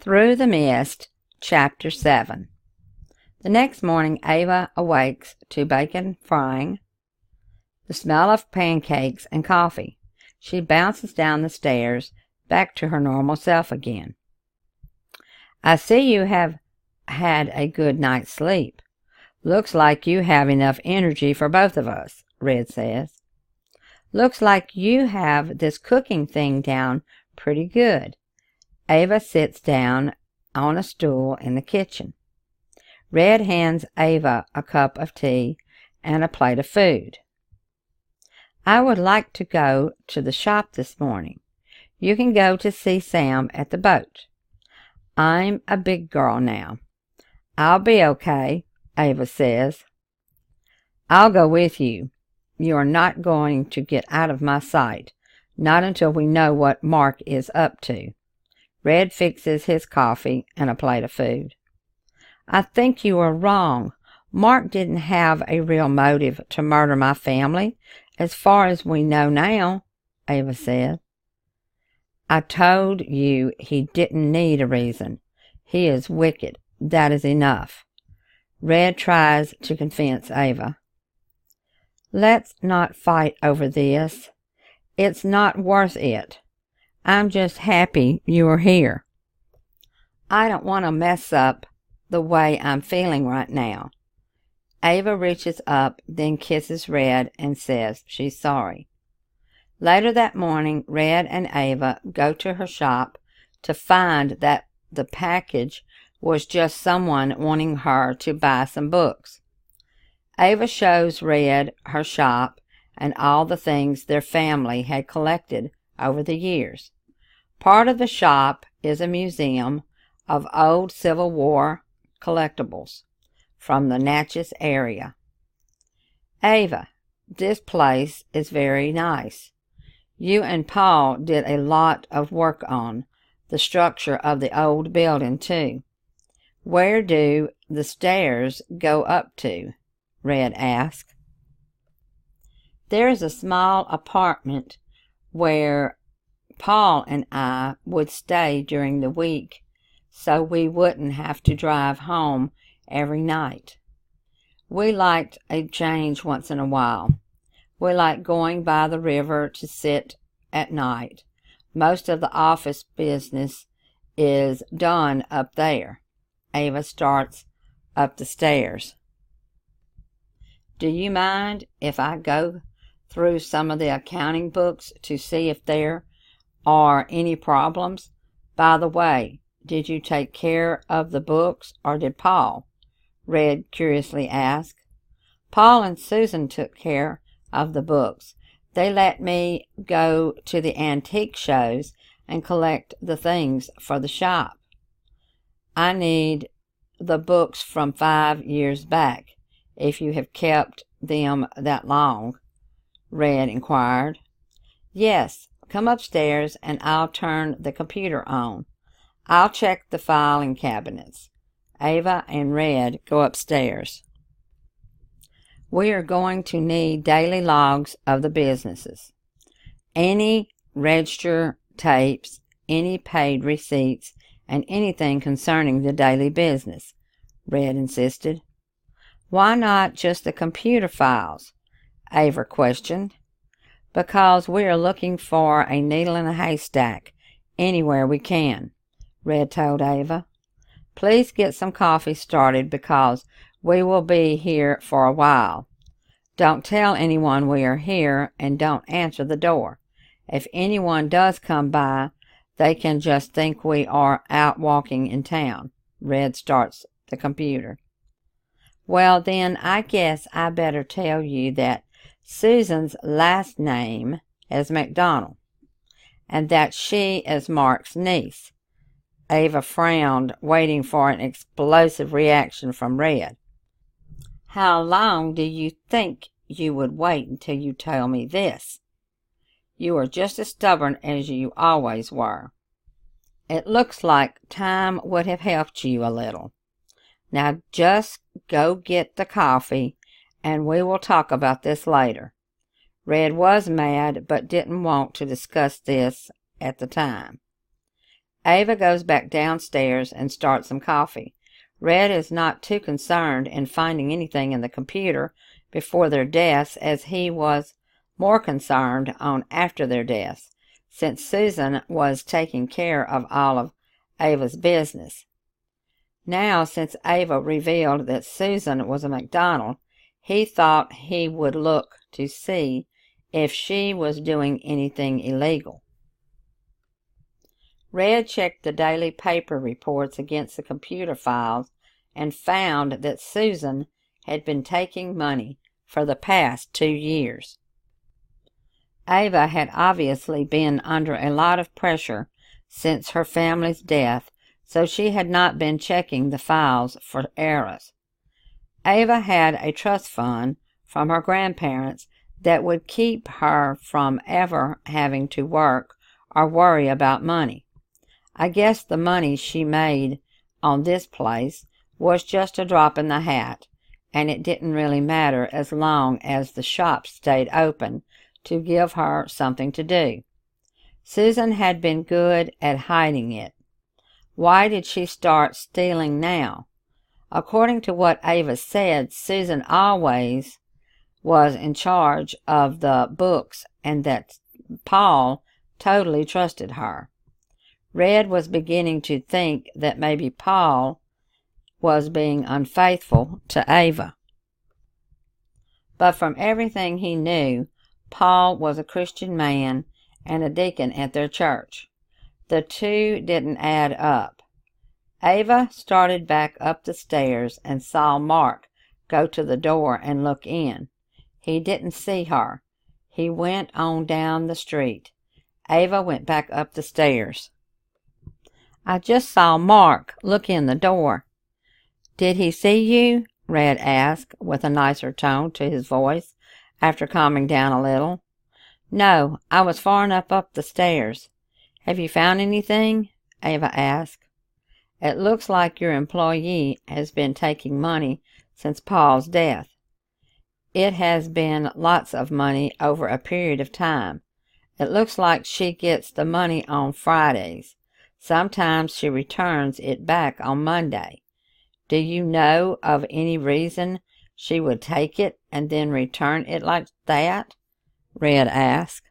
Through the Mist, Chapter 7. The next morning Ava awakes to bacon frying, the smell of pancakes and coffee. She bounces down the stairs, back to her normal self again. "I see you have had a good night's sleep. Looks like you have enough energy for both of us," Red says. "Looks like you have this cooking thing down pretty good." Ava sits down on a stool in the kitchen. Red hands Ava a cup of tea and a plate of food. "I would like to go to the shop this morning. You can go to see Sam at the boat. I'm a big girl now." "I'll be okay," Ava says. "I'll go with you. You are not going to get out of my sight, not until we know what Mark is up to." Red fixes his coffee and a plate of food. "I think you are wrong. Mark didn't have a real motive to murder my family, as far as we know now," Ava said. "I told you he didn't need a reason. He is wicked. That is enough." Red tries to convince Ava. "Let's not fight over this. It's not worth it. I'm just happy you are here. I don't want to mess up the way I'm feeling right now." Ava reaches up, then kisses Red and says she's sorry. Later that morning, Red and Ava go to her shop to find that the package was just someone wanting her to buy some books. Ava shows Red her shop and all the things their family had collected over the years. Part of the shop is a museum of old Civil War collectibles from the Natchez area. "Ava, this place is very nice. You and Paul did a lot of work on the structure of the old building, too. Where do the stairs go up to?" Red asked. "There is a small apartment where Paul and I would stay during the week, so we wouldn't have to drive home every night. We liked a change once in a while. We like going by the river to sit at night. Most of the office business is done up there." Ava starts up the stairs. "Do you mind if I go through some of the accounting books to see if there are any problems? By the way, did you take care of the books, or did Paul?" Red curiously asked. "Paul and Susan took care of the books. They let me go to the antique shows and collect the things for the shop." "I need the books from 5 years back, if you have kept them that long," Red inquired. "Yes. Come upstairs and I'll turn the computer on. I'll check the filing cabinets." Ava and Red go upstairs. "We are going to need daily logs of the businesses. Any register tapes, any paid receipts, and anything concerning the daily business," Red insisted. "Why not just the computer files?" Ava questioned. "Because we are looking for a needle in a haystack anywhere we can," Red told Ava. "Please get some coffee started because we will be here for a while. Don't tell anyone we are here, and don't answer the door. If anyone does come by, they can just think we are out walking in town." Red starts the computer. "Well, then I guess I better tell you that Susan's last name is McDonald, and that she is Mark's niece." Ava frowned, waiting for an explosive reaction from Red. "How long do you think you would wait until you tell me this? You are just as stubborn as you always were. It looks like time would have helped you a little. Now just go get the coffee, and we will talk about this later." Red was mad, but didn't want to discuss this at the time. Ava goes back downstairs and starts some coffee. Red is not too concerned in finding anything in the computer before their deaths as he was more concerned on after their deaths, since Susan was taking care of all of Ava's business. Now, since Ava revealed that Susan was a McDonald, he thought he would look to see if she was doing anything illegal. Red checked the daily paper reports against the computer files and found that Susan had been taking money for the past 2 years. Ava had obviously been under a lot of pressure since her family's death, so she had not been checking the files for errors. Ava had a trust fund from her grandparents that would keep her from ever having to work or worry about money. I guess the money she made on this place was just a drop in the hat, and it didn't really matter as long as the shop stayed open to give her something to do. Susan had been good at hiding it. Why did she start stealing now? According to what Ava said, Susan always was in charge of the books and that Paul totally trusted her. Red was beginning to think that maybe Paul was being unfaithful to Ava. But from everything he knew, Paul was a Christian man and a deacon at their church. The two didn't add up. Ava started back up the stairs and saw Mark go to the door and look in. He didn't see her. He went on down the street. Ava went back up the stairs. I just saw Mark look in the door. Did he see you? Red asked with a nicer tone to his voice after calming down a little. No, I was far enough up the stairs. Have you found anything? Ava asked. It looks like your employee has been taking money since Paul's death. It has been lots of money over a period of time. It looks like she gets the money on Fridays. Sometimes she returns it back on Monday. Do you know of any reason she would take it and then return it like that? Red asked.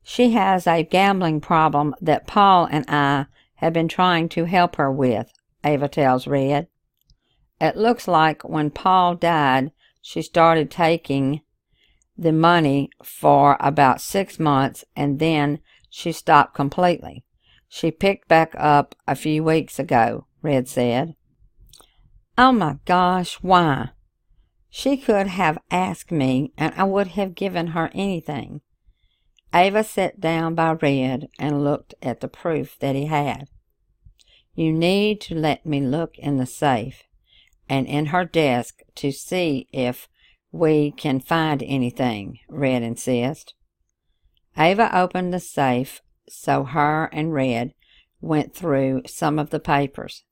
She has a gambling problem that Paul and I have been trying to help her with, Ava tells Red. It looks like when Paul died, she started taking the money for about 6 months and then she stopped completely. She picked back up a few weeks ago, Red said. Oh my gosh, why? She could have asked me and I would have given her anything. Ava sat down by Red and looked at the proof that he had. You need to let me look in the safe and in her desk to see if we can find anything, Red insisted. Ava opened the safe, so her and Red went through some of the papers.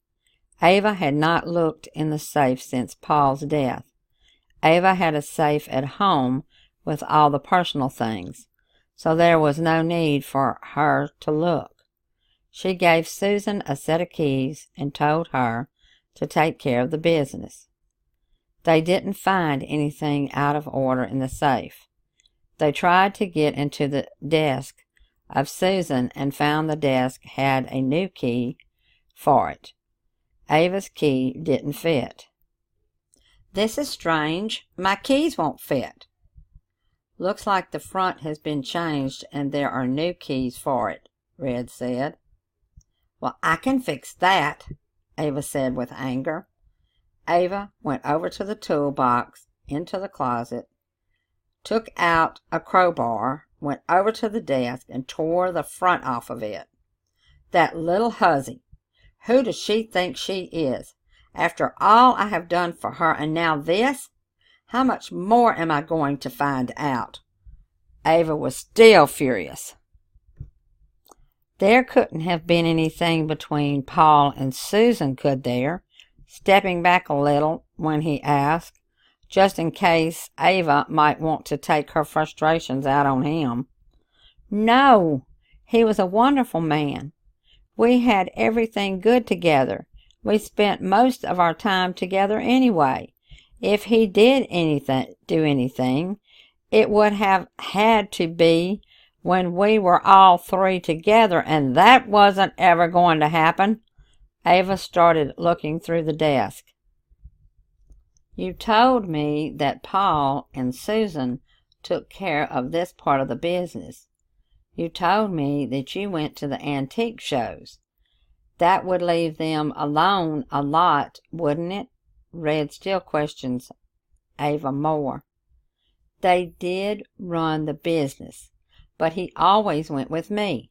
Ava had not looked in the safe since Paul's death. Ava had a safe at home with all the personal things, so there was no need for her to look. She gave Susan a set of keys and told her to take care of the business. They didn't find anything out of order in the safe. They tried to get into the desk of Susan and found the desk had a new key for it. Ava's key didn't fit. This is strange. My keys won't fit. Looks like the front has been changed and there are new keys for it, Red said. Well, I can fix that, Ava said with anger. Ava went over to the toolbox, into the closet, took out a crowbar, went over to the desk, and tore the front off of it. That little hussy! Who does she think she is? After all I have done for her, and now this? How much more am I going to find out? Ava was still furious. There couldn't have been anything between Paul and Susan, could there? Stepping back a little when he asked, just in case Ava might want to take her frustrations out on him. No, He was a wonderful man. We had everything good together. We spent most of our time together anyway. If he did do anything, it would have had to be when we were all three together, and that wasn't ever going to happen. Ava started looking through the desk. You told me that Paul and Susan took care of this part of the business. You told me that you went to the antique shows. That would leave them alone a lot, wouldn't it? Red still questions Ava more. They did run the business, but he always went with me.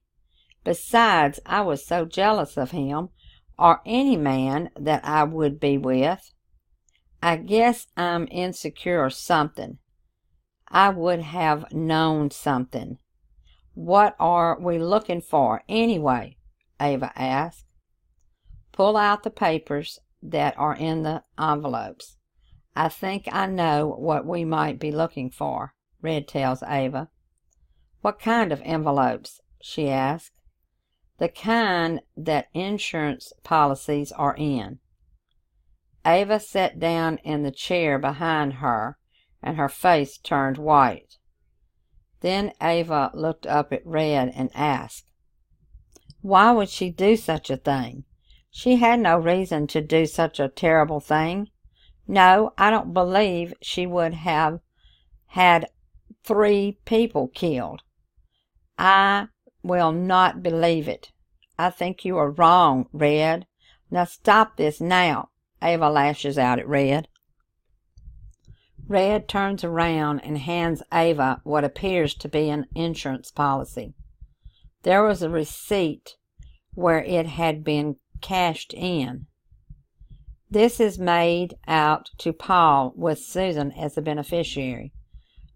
Besides, I was so jealous of him, or any man that I would be with. I guess I'm insecure or something. I would have known something. What are we looking for, anyway? Ava asked. Pull out the papers that are in the envelopes. I think I know what we might be looking for, Red tells Ava. What kind of envelopes? She asked. The kind that insurance policies are in. Ava sat down in the chair behind her, and her face turned white. Then Ava looked up at Red and asked, Why would she do such a thing? She had no reason to do such a terrible thing. No, I don't believe she would have had 3 people killed. I will not believe it. I think you are wrong, Red. Now stop this now, Ava lashes out at Red. Red turns around and hands Ava what appears to be an insurance policy. There was a receipt where it had been cashed in. This is made out to Paul with Susan as the beneficiary.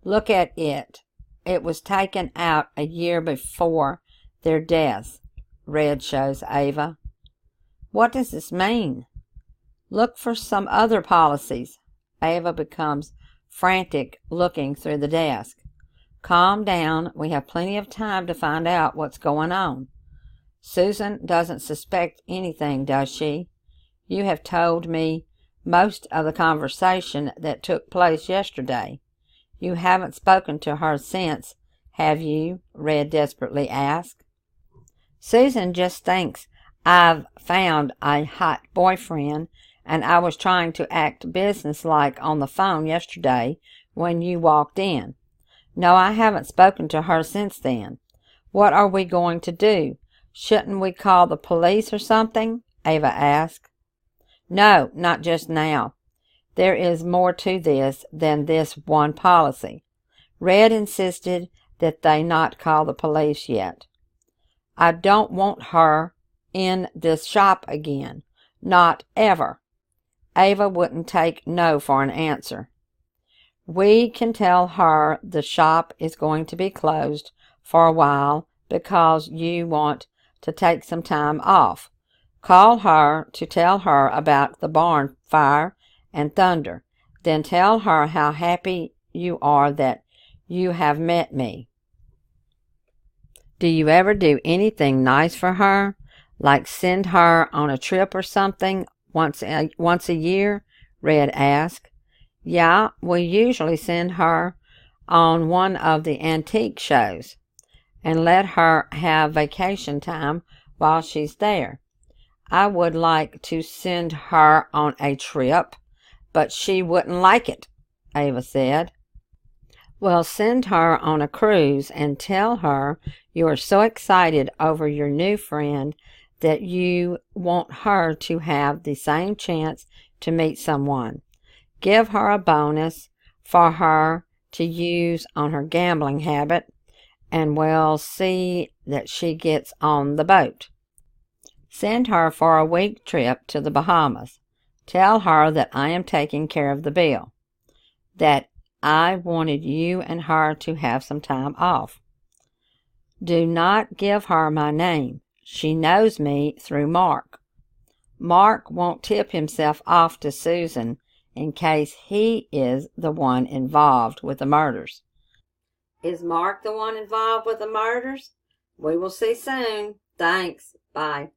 Look at it. It was taken out a year before their deaths, Red shows Ava. What does this mean? Look for some other policies. Ava becomes frantic looking through the desk. Calm down. We have plenty of time to find out what's going on. Susan doesn't suspect anything, does she? You have told me most of the conversation that took place yesterday. You haven't spoken to her since, have you? Red desperately asked. Susan just thinks I've found a hot boyfriend, and I was trying to act businesslike on the phone yesterday when you walked in. No, I haven't spoken to her since then. What are we going to do? Shouldn't we call the police or something? Ava asked. No, not just now. There is more to this than this one policy. Red insisted that they not call the police yet. I don't want her in this shop again. Not ever. Ava wouldn't take no for an answer. We can tell her the shop is going to be closed for a while because you want to take some time off. Call her to tell her about the barn fire and thunder. Then tell her how happy you are that you have met me. Do you ever do anything nice for her? Like send her on a trip or something once a year? Red asked. Yeah, we usually send her on one of the antique shows and let her have vacation time while she's there. I would like to send her on a trip, but she wouldn't like it, Ava said. Well, send her on a cruise and tell her you are so excited over your new friend that you want her to have the same chance to meet someone. Give her a bonus for her to use on her gambling habit, and we'll see that she gets on the boat. Send her for a week trip to the Bahamas. Tell her that I am taking care of the bill, that I wanted you and her to have some time off. Do not give her my name. She knows me through Mark. Mark won't tip himself off to Susan in case he is the one involved with the murders. Is Mark the one involved with the murders? We will see soon. Thanks. Bye.